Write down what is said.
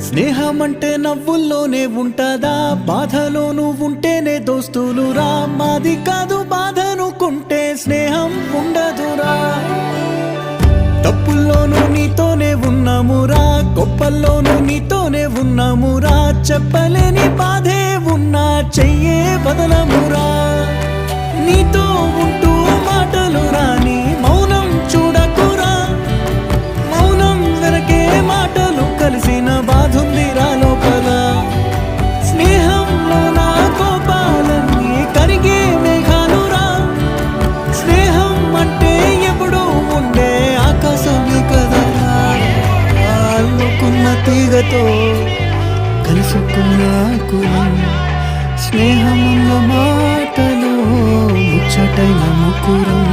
స్నేహమంటే నవ్వుల్లోనే ఉంటదా, బాధలోనూ ఉంటేనే దోస్తులురా. మాది కాదు బాధనుకుంటే స్నేహం ఉండదురా. తప్పుల్లోనూ నీతోనే ఉన్నామురా, గొప్పల్లోనూ నీతోనే ఉన్నామురా. చెప్పలేని బాధే ఉన్నా చెయ్యే బదలమురా. నీతో ఉంటూ మాటలు రాని మౌనం చూడకురా. మౌనం వెనకే మాటలు కలిసిన బాధుందిరా లోపల. స్నేహంలో నా కోపాలన్నీ కరిగే మేఘాలురా. స్నేహం అంటే ఎప్పుడు ఉండే ఆకాశమే కదరా. అల్లుకున్న తీగతో కలుసుకున్న కులం. స్నేహమున్న మాటలో ముచ్చటైన ముకురం.